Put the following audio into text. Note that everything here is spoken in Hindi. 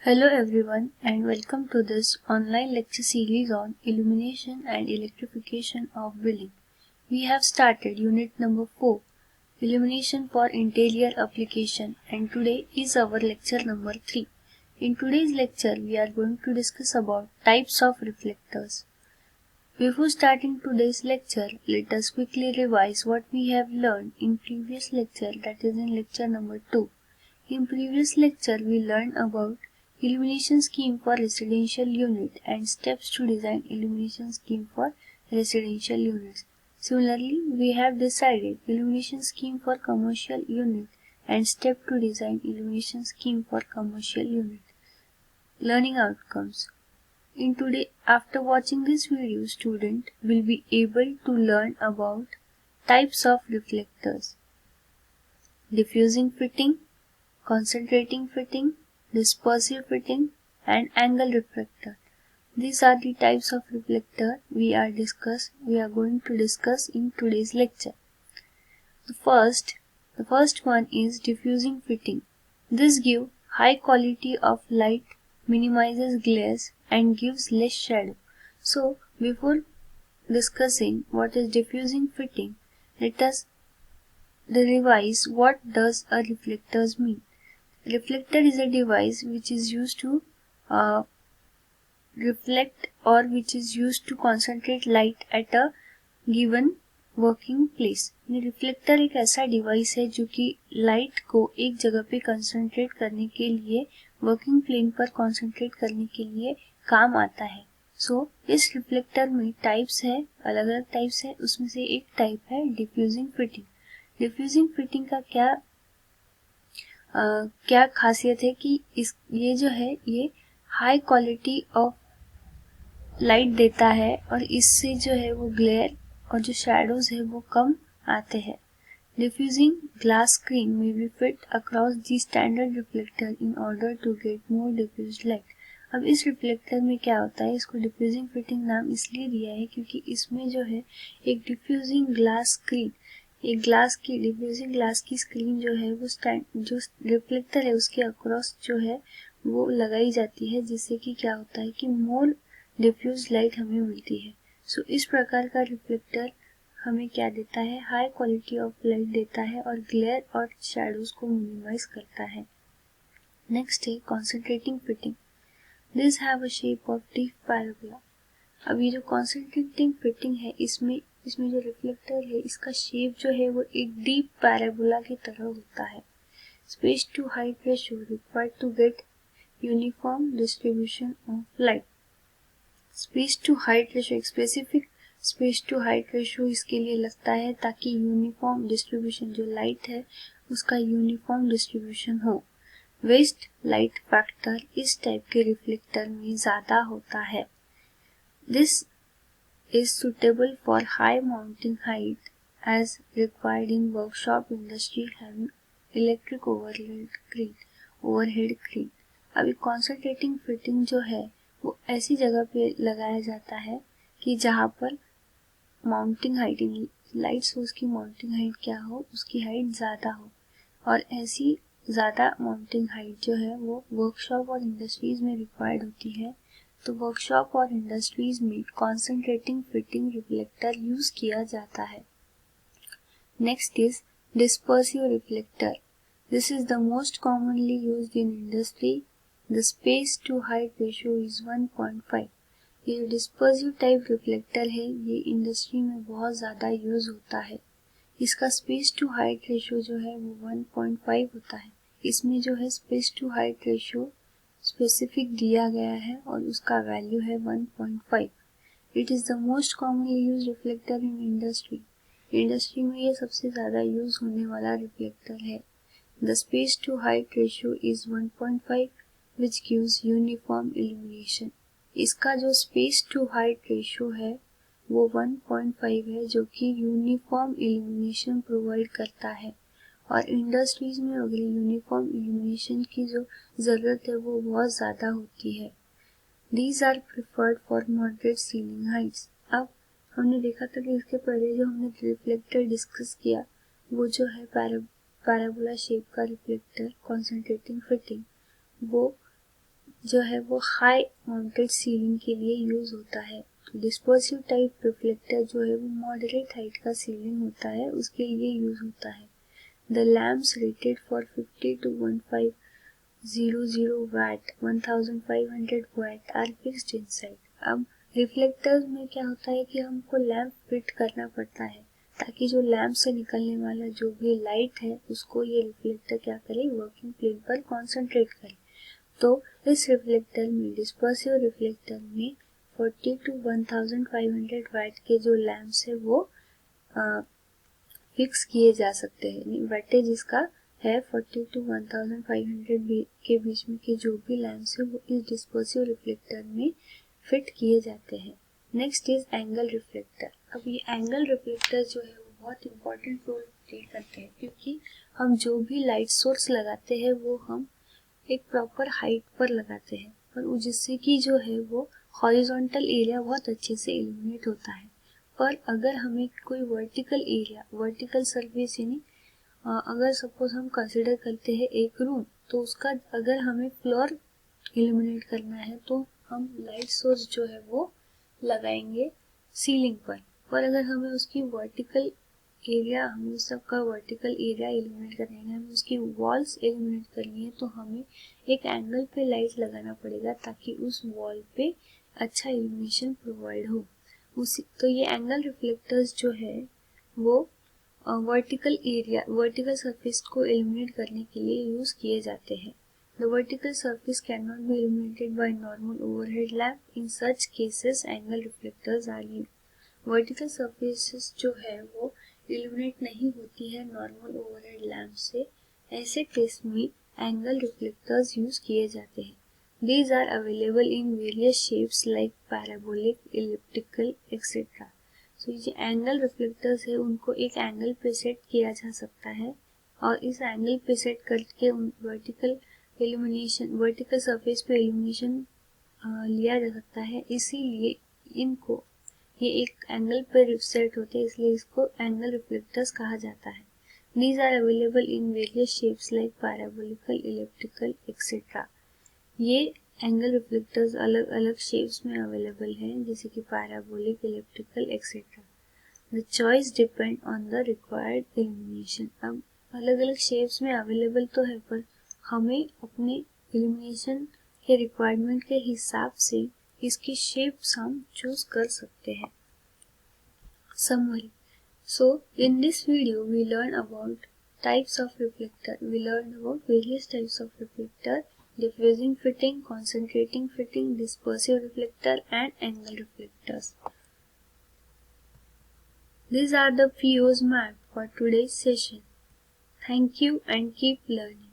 Hello everyone and welcome to this online lecture series on illumination and electrification of building. We have started unit number 4, illumination for interior application, and today is our lecture number 3. In today's lecture we are going to discuss about types of reflectors. Before starting today's lecture, let us quickly revise what we have learned in previous lecture, that is in lecture number 2. In previous lecture we learned about illumination scheme for residential unit and steps to design illumination scheme for residential units. Similarly, we have decided illumination scheme for commercial unit and step to design illumination scheme for commercial unit. Learning outcomes. After watching this video, student will be able to learn about types of reflectors, diffusing fitting, concentrating fitting, dispersive fitting, and angle reflector. These are the types of reflector we are going to discuss in today's lecture. The first one is diffusing fitting. This gives high quality of light, minimizes glares, and gives less shadow. So before discussing what is diffusing fitting, let us revise what does a reflector mean. Reflector is a device which is used to reflect or which is used to concentrate light at a given working place. Reflector एक ऐसा डिवाइस है जो कि लाइट को एक जगह पे कंसंट्रेट करने के लिए, वर्किंग प्लेन पर कंसंट्रेट करने के लिए काम आता है. इस रिफ्लेक्टर में टाइप्स है, अलग अलग टाइप्स है. उसमें से एक टाइप है डिफ्यूजिंग फिटिंग. डिफ्यूजिंग फिटिंग का क्या खासियत है कि ये जो है ये हाई क्वालिटी ऑफ लाइट देता है और इससे जो है वो ग्लेयर और जो शैडोज है वो कम आते हैं. डिफ्यूजिंग ग्लास स्क्रीन में be fit across the standard reflector in order to get more diffused light. अब इस रिफ्लेक्टर में क्या होता है, इसको डिफ्यूजिंग फिटिंग नाम इसलिए दिया है क्योंकि इसमें जो है एक डिफ्यूजिंग ग्लास स्क्रीन, एक ग्लास की डिफ्यूजिंग ग्लास की स्क्रीन जो है वो जो रिफ्लेक्टर है उसके अक्रॉस जो है वो लगाई जाती है, जिससे कि क्या होता है कि मोर डिफ्यूज लाइट हमें मिलती है. इस प्रकार का रिफ्लेक्टर हमें क्या देता है, हाई क्वालिटी ऑफ लाइट देता है और ग्लेयर और शैडोज को मिनिमाइज करता है. नेक्स्ट है concentrating fitting. This have a shape of deep parabola. अब ये जो कॉन्सेंट्रेटिंग फिटिंग है इसमें जो रिफ्लेक्टर है इसका शेप जो है वो एक डीप पैराबोला की तरह होता है. Space to height ratio required to get uniform distribution of light. Space to height ratio, एक specific space to height ratio इसके लिए लगता है ताकि यूनिफॉर्म डिस्ट्रीब्यूशन, जो लाइट है उसका यूनिफॉर्म डिस्ट्रीब्यूशन हो. वेस्ट लाइट फैक्टर इस टाइप के रिफ्लेक्टर में ज्यादा होता है. This is suitable for high mounting height as required in workshop industry having electric overhead crane. अभी कॉन्सेंट्रेटिंग फिटिंग जो है वो ऐसी जगह पे लगाया जाता है कि जहाँ पर माउंटिंग हाइट, लाइट सोर्स की माउंटिंग हाइट क्या हो, उसकी हाइट ज़्यादा हो. और ऐसी ज़्यादा माउंटिंग हाइट जो है वो वर्कशॉप और इंडस्ट्रीज में रिक्वायर्ड होती है. तो वर्कशॉप और इंडस्ट्रीज में कॉन्सेंट्रेटिंग फिटिंग रिफ्लेक्टर यूज किया जाता है. Next is dispersive reflector. This is the most commonly used in industry. The space to height ratio is 1.5. ये जो डिस्पर्सिव टाइप रिफ्लेक्टर है ये इंडस्ट्री में बहुत ज़्यादा यूज होता है. इसका स्पेस टू हाइट रेशियो जो है वो 1.5 होता है. इसमें जो है space to height ratio specific दिया गया है और उसका वैल्यू है 1.5. It is the most commonly use reflector in industry. Industry में ये सबसे ज़्यादा यूज होने वाला रिफ्लेक्टर है. The space to height ratio is 1.5 which gives uniform illumination. इसका जो space to height ratio है वो 1.5 है जो कि यूनिफॉर्म इल्यूमिनेशन प्रोवाइड करता है. और इंडस्ट्रीज में अगर यूनिफॉर्म इल्यूमिनेशन की जो ज़रूरत है वो बहुत ज़्यादा होती है. These are preferred for moderate ceiling heights. अब हमने देखा था कि इसके पहले जो हमने रिफ्लेक्टर डिस्कस किया वो जो है पैराबोला शेप का रिफ्लेक्टर कॉन्सेंट्रेटिंग फिटिंग, वो जो है वो हाई माउंटेड सीलिंग के लिए यूज होता है। डिस्पर्सिव टाइप रिफ्लेक्टर जो है वो मॉडरेट हाइट का सीलिंग होता है, उसके लिए यूज होता है। The lamps rated for 50 to 1500 watt 1500 watt are fixed inside. अब रिफ्लेक्टर्स में क्या होता है कि हमको लैम्प फिट करना पड़ता है ताकि जो लैम्प से निकलने वाला जो भी लाइट है उसको ये रिफ्लेक्टर क्या करे, वर्किंग प्लेन पर कॉन्सेंट्रेट करे। तो इस रिफ्लेक्टर में, डिस्पर्सिव रिफ्लेक्टर में 40 to 1500 वाट के जो लैम्प्स है वो फिक्स किए जा सकते हैं। वैटेज इसका है 40 to 1500 के बीच में के जो भी लैम्प्स है वो इस डिस्पर्सिव रिफ्लेक्टर में फिट किए जाते हैं। Next is angle reflector. अब ये एंगल रिफ्लेक्टर जो है वो बहुत इंपॉर्टेंट रोल प्ले करते हैं, क्योंकि हम जो भी लाइट सोर्स लगाते हैं वो हम एक प्रॉपर हाइट पर लगाते हैं और जिससे कि जो है वो हॉरिजॉन्टल एरिया बहुत अच्छे से इल्यूमिनेट होता है। पर अगर हमें कोई वर्टिकल एरिया, वर्टिकल सरफेस यानी अगर सपोज हम कंसिडर करते हैं एक रूम, तो उसका अगर हमें फ्लोर इल्यूमिनेट करना है तो हम लाइट सोर्स जो है वो लगाएंगे सीलिंग पर अगर हमें उसकी वर्टिकल एरिया, हमें सबका वर्टिकल एरिया इल्यूमिनेट करना है, हमें उसकी वॉल्स इल्यूमिनेट करनी है, तो हमें एक एंगल पे लाइट लगाना पड़ेगा ताकि उस वॉल पे अच्छा इल्यूमिनेशन प्रोवाइड हो। उसी तो ये एंगल रिफ्लेक्टर्स जो है वो वर्टिकल एरिया, वर्टिकल सरफेस को इल्यूमिनेट करने के लिए यूज किए जाते हैं। The vertical surface cannot be illuminated by normal overhead lamp. In such cases, angle reflectors are used. Vertical surfaces जो है वो इल्यूमिनेट नहीं होती है नॉर्मल ओवरहेड लैम्प से, ऐसे केस में एंगल रिफ्लेक्टर्स यूज किए जाते हैं। These are available in various shapes like parabolic, elliptical, etc. So ये एंगल रिफ्लेक्टर्स है उनको एक एंगल पे सेट किया जा सकता है और इस एंगल पे सेट करके वर्टिकल इल्यूमिनेशन, वर्टिकल सरफेस पे इल्यूमिनेशन लिया जा सकता है। इसीलिए इनको ये एक एंगल पे सेट होते हैं, इसलिए इसको एंगल रिफ्लेक्टर्स कहा जाता है। These are available in various shapes like parabolical, elliptical, etc. ये एंगल रिफ्लेक्टर्स अलग अलग शेप्स में अवेलेबल हैं, जैसे कि parabolic, elliptical, etcetera. The choice depend on the required illumination. अब अलग अलग शेप्स में अवेलेबल तो है, पर हमें अपने इल्यूमिनेशन के रिक्वायरमेंट के हिसाब से इसकी शेप्स हम चूज कर सकते हैं। Summary. So in this video we learn about types of reflector. We learned about various types of reflector: diffusing fitting, concentrating fitting, dispersive reflector and angle reflectors. These are the POs mapped for today's session. Thank you and keep learning.